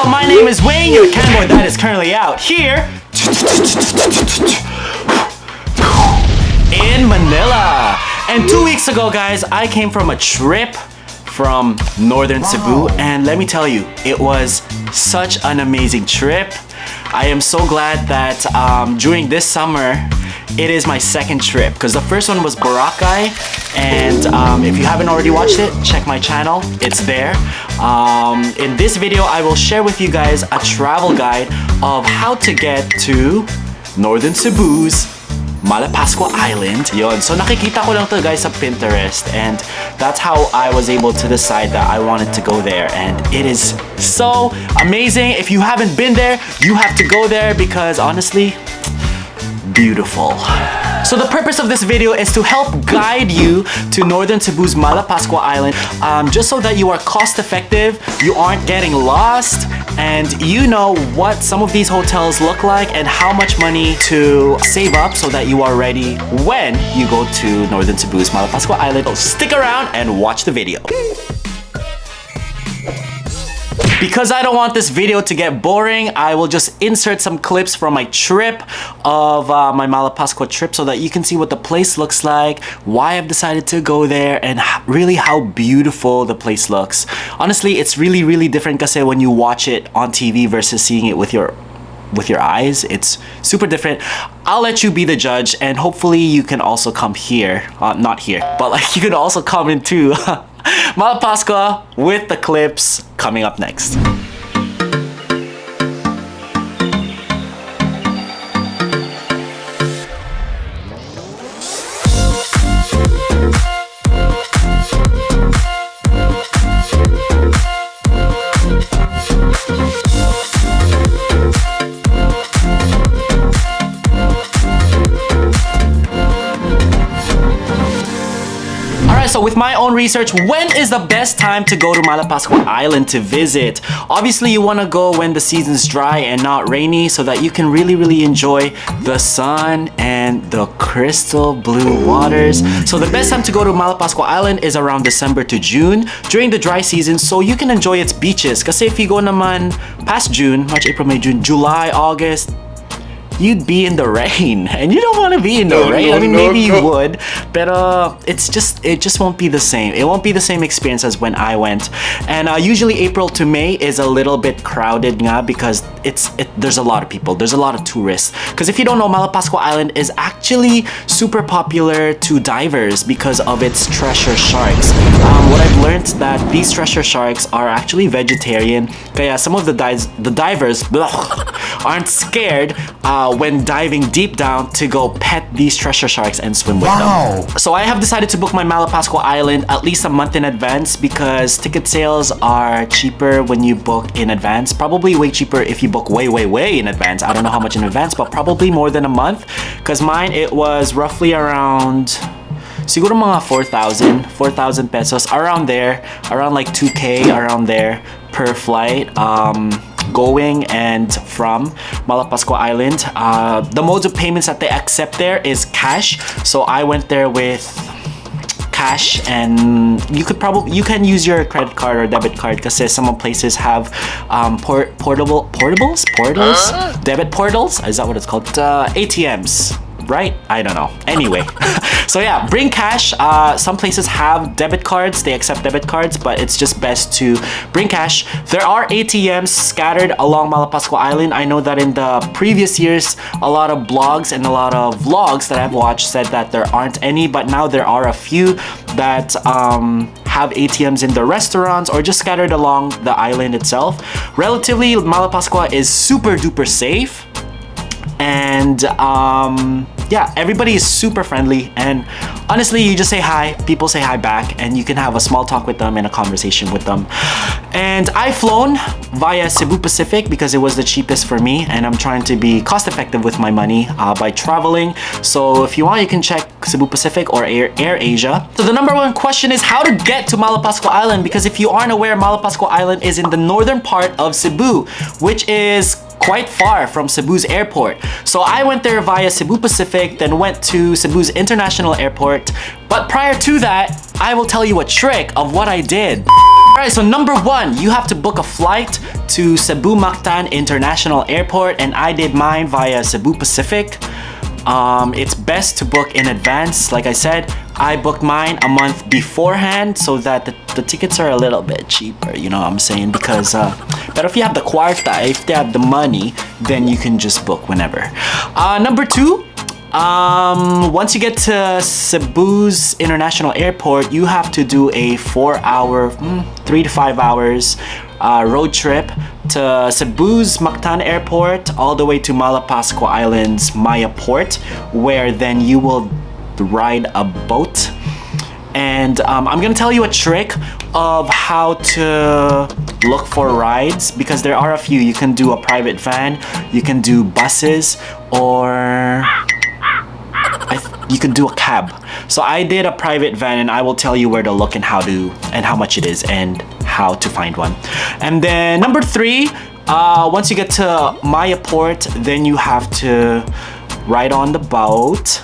my name is Wayne, your camboy that is currently out here in Manila. And 2 weeks ago, guys, I came from a trip from northern Cebu, and let me tell you, it was such an amazing trip. I am so glad that during this summer, it is my second trip because the first one was Boracay, and if you haven't already watched it, check my channel, it's there. In this video, I will share with you guys a travel guide of how to get to northern Cebu's Malapascua Island. Yon. So nakikita ko lang to guys sa Pinterest, and that's how I was able to decide that I wanted to go there, and it is so amazing. If you haven't been there, you have to go there because honestly, beautiful. So the purpose of this video is to help guide you to northern Cebu's Malapascua Island, just so that you are cost effective, you aren't getting lost, and you know what some of these hotels look like and how much money to save up so that you are ready when you go to northern Cebu's Malapascua Island. So stick around and watch the video. Because I don't want this video to get boring, I will just insert some clips from my trip of my Malapascua trip so that you can see what the place looks like, why I've decided to go there, and really how beautiful the place looks. Honestly, it's really different kasi when you watch it on TV versus seeing it with your eyes. It's super different. I'll let you be the judge, and hopefully you can also come here. Not here, but like you can also come into Malapascua with the clips coming up next. So with my own research, when is the best time to go to Malapascua Island to visit? Obviously, you want to go when the season's dry and not rainy so that you can really enjoy the sun and the crystal blue waters. So the best time to go to Malapascua Island is around December to June during the dry season, so you can enjoy its beaches. Kasi if you go naman past June, March, April, May, June, July, August, you'd be in the rain, and you don't want to be in the rain. I mean, maybe you would, but it just won't be the same. It won't be the same experience as when I went. And usually April to May is a little bit crowded nga because there's a lot of people, there's a lot of tourists. Because if you don't know, Malapascua Island is actually super popular to divers because of its treasure sharks. What I've learned that these treasure sharks are actually vegetarian. Kaya some of the divers aren't scared when diving deep down to go pet these treasure sharks and swim with them. So I have decided to book my Malapascua Island at least a month in advance because ticket sales are cheaper when you book in advance. Probably way cheaper if you book way in advance. I don't know how much in advance, but probably more than a month. Because mine, it was roughly around siguro mga 4,000 pesos, around there, around like 2K, around there per flight. Going and from Malapascua Island. The modes of payments that they accept there is cash. So I went there with cash, and you can use your credit card or debit card because some places have portals, debit portals. Is that what it's called? ATMs. Right? I don't know. Anyway, so yeah, bring cash. Some places have debit cards, they accept debit cards, but it's just best to bring cash. There are ATMs scattered along Malapascua Island. I know that in the previous years, a lot of blogs and a lot of vlogs that I've watched said that there aren't any, but now there are a few that have ATMs in the restaurants or just scattered along the island itself. Relatively, Malapascua is super duper safe. And yeah, everybody is super friendly, and honestly, you just say hi, people say hi back, and you can have a small talk with them and a conversation with them. And I've flown via Cebu Pacific because it was the cheapest for me, and I'm trying to be cost effective with my money by traveling. So if you want, you can check Cebu Pacific or Air Asia. So the number one question is how to get to Malapascua Island, because if you aren't aware, Malapascua Island is in the northern part of Cebu, which is quite far from Cebu's airport. So I went there via Cebu Pacific, then went to Cebu's International Airport. But prior to that, I will tell you a trick of what I did. Alright, so number one, you have to book a flight to Cebu Mactan International Airport, and I did mine via Cebu Pacific. It's best to book in advance. Like I said, I booked mine a month beforehand so that the tickets are a little bit cheaper, you know what I'm saying? Because, but if you have the kwarta, if you have the money, then you can just book whenever. Number two, once you get to Cebu's International Airport, you have to do a 4-hour, 3 to 5 hours road trip to Cebu's Mactan Airport all the way to Malapascua Island's Maya Port, where then you will ride a boat. And I'm gonna tell you a trick of how to look for rides, because there are a few. You can do a private van, you can do buses, or you could do a cab. So I did a private van, and I will tell you where to look and how much it is and how to find one. And then number three, once you get to Maya Port, then you have to ride on the boat.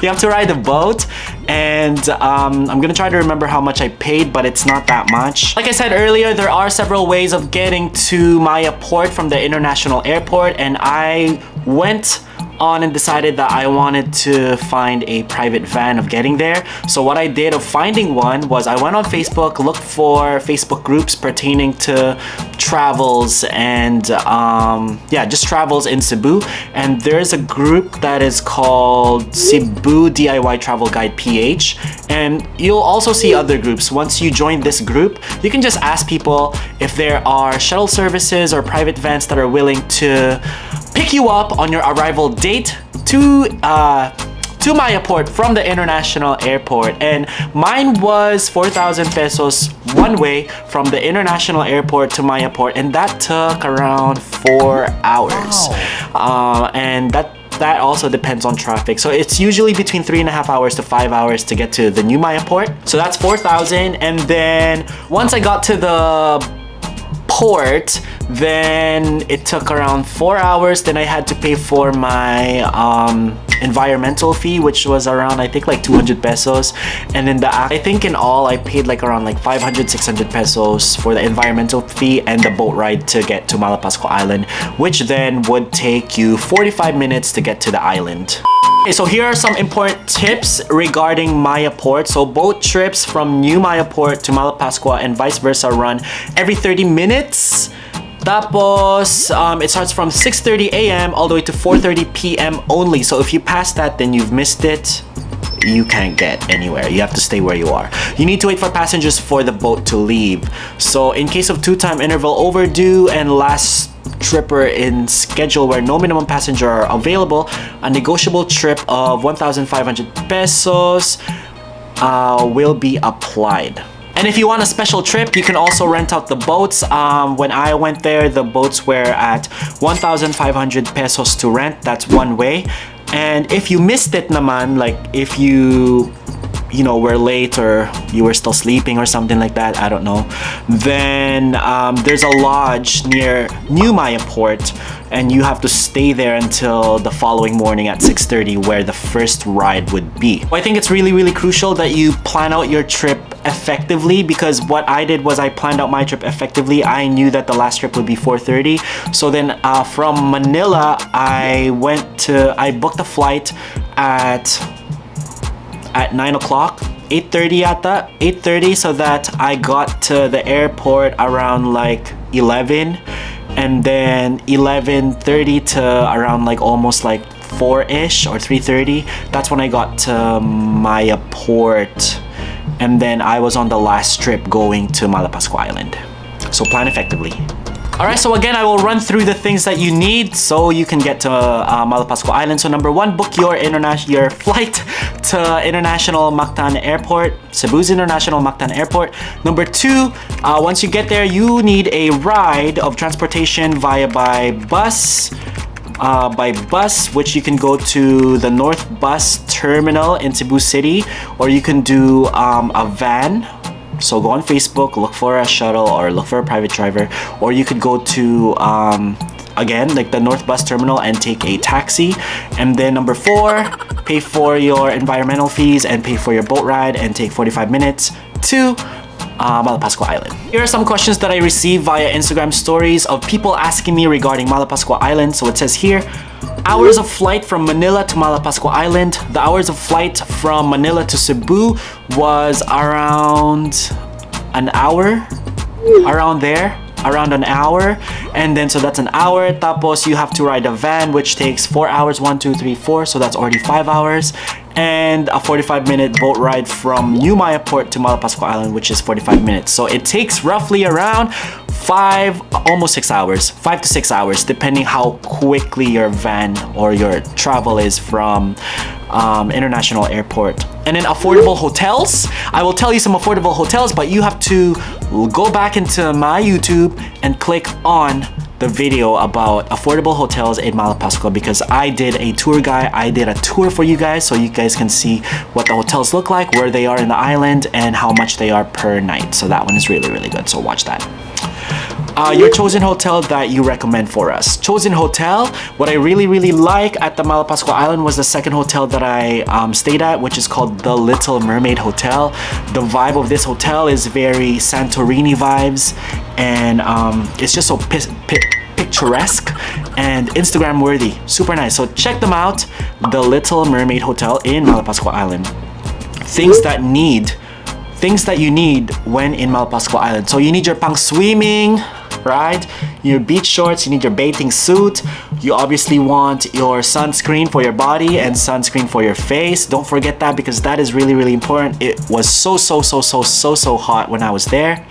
You have to ride the boat, and I'm gonna try to remember how much I paid, but it's not that much. Like I said earlier, there are several ways of getting to Maya Port from the international airport, and I went on and decided that I wanted to find a private van of getting there. So what I did of finding one was I went on Facebook, looked for Facebook groups pertaining to travels and yeah, just travels in Cebu. And there's a group that is called Cebu DIY Travel Guide PH, and you'll also see other groups. Once you join this group, you can just ask people if there are shuttle services or private vans that are willing to pick you up on your arrival date to Maya Port from the international airport. And mine was 4,000 pesos one way from the international airport to Maya Port, and that took around 4 hours. Wow. And that also depends on traffic. So it's usually between 3.5 hours to 5 hours to get to the new Maya Port. So that's 4,000. And then once I got to the port, then it took around 4 hours. Then I had to pay for my environmental fee, which was around, I think, like 200 pesos. And then I think in all I paid like around like 500 600 pesos for the environmental fee and the boat ride to get to Malapascua Island, which then would take you 45 minutes to get to the island. Okay, so here are some important tips regarding Maya Port. So boat trips from New Maya Port to Malapascua and vice versa run every 30 minutes. Tapos, it starts from 6:30 a.m. all the way to 4:30 p.m. only. So if you pass that, then you've missed it. You can't get anywhere. You have to stay where you are. You need to wait for passengers for the boat to leave. So in case of 2-time interval overdue and last tripper in schedule where no minimum passenger are available, a negotiable trip of 1,500 pesos will be applied. And if you want a special trip, you can also rent out the boats. When I went there, the boats were at 1,500 pesos to rent. That's one way. And if you missed it naman, like if you were late or you were still sleeping or something like that, I don't know, then there's a lodge near New Maya Port, and you have to stay there until the following morning at 6:30 where the first ride would be. I think it's really, really crucial that you plan out your trip effectively, because what I did was I planned out my trip effectively. I knew that the last trip would be 4:30. So then from Manila, I booked a flight at 9 o'clock, 8:30 yata, 8:30, so that I got to the airport around like 11, and then 11:30 to around like almost like 4-ish or 3:30. That's when I got to Maya Port, and then I was on the last trip going to Malapascua Island. So plan effectively. Alright, so again, I will run through the things that you need so you can get to Malapascua Island. So number one, book your flight to International Mactan Airport, Cebu's International Mactan Airport. Number two, once you get there, you need a ride of transportation by bus, which you can go to the North Bus Terminal in Cebu City, or you can do a van. So go on Facebook, look for a shuttle or look for a private driver, or you could go to again, like the North Bus Terminal and take a taxi. And then number four, pay for your environmental fees, and pay for your boat ride, and take 45 minutes to Malapascua Island. Here are some questions that I received via Instagram stories of people asking me regarding Malapascua Island. So it says here, hours of flight from Manila to Malapascua Island. The hours of flight from Manila to Cebu was around an hour, around an hour. And then so that's an hour. Tapos you have to ride a van, which takes 4 hours, 1, 2, 3, 4. So that's already 5 hours. And a 45-minute boat ride from New Maya Port to Malapascua Island, which is 45 minutes. So it takes roughly around 5 to 6 hours, depending how quickly your van or your travel is from international airport. And then affordable hotels. I will tell you some affordable hotels, but you have to go back into my YouTube and click on the video about affordable hotels in Malapascua, because I did a tour guide. I did a tour for you guys, so you guys can see what the hotels look like, where they are in the island, and how much they are per night. So that one is really, really good. So watch that. Your chosen hotel that you recommend for us. Chosen hotel, what I really like at the Malapascua Island was the second hotel that I stayed at, which is called the Little Mermaid Hotel. The vibe of this hotel is very Santorini vibes, and it's just so picturesque and Instagram worthy. Super nice. So check them out. The Little Mermaid Hotel in Malapascua Island. Things that you need when in Malapascua Island. So you need your pang swimming, right? Your beach shorts, you need your bathing suit. You obviously want your sunscreen for your body and sunscreen for your face. Don't forget that, because that is really important. It was so hot when I was there.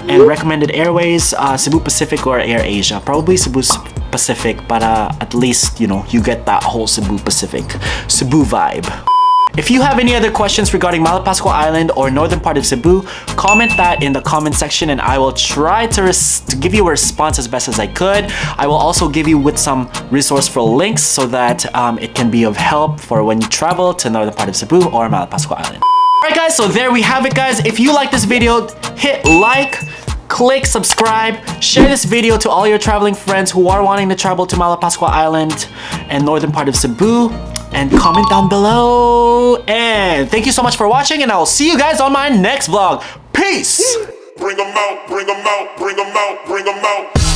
And recommended airways, Cebu Pacific or Air Asia. Probably Cebu Pacific, but at least, you know, you get that whole Cebu vibe. If you have any other questions regarding Malapascua Island or northern part of Cebu, comment that in the comment section and I will try to give you a response as best as I could. I will also give you with some resourceful links so that it can be of help for when you travel to northern part of Cebu or Malapascua Island. Alright guys, so there we have it guys. If you like this video, hit like, click subscribe, share this video to all your traveling friends who are wanting to travel to Malapascua Island and northern part of Cebu, and comment down below. And thank you so much for watching, and I will see you guys on my next vlog. Peace! Bring 'em out, bring 'em out, bring 'em out, bring 'em out.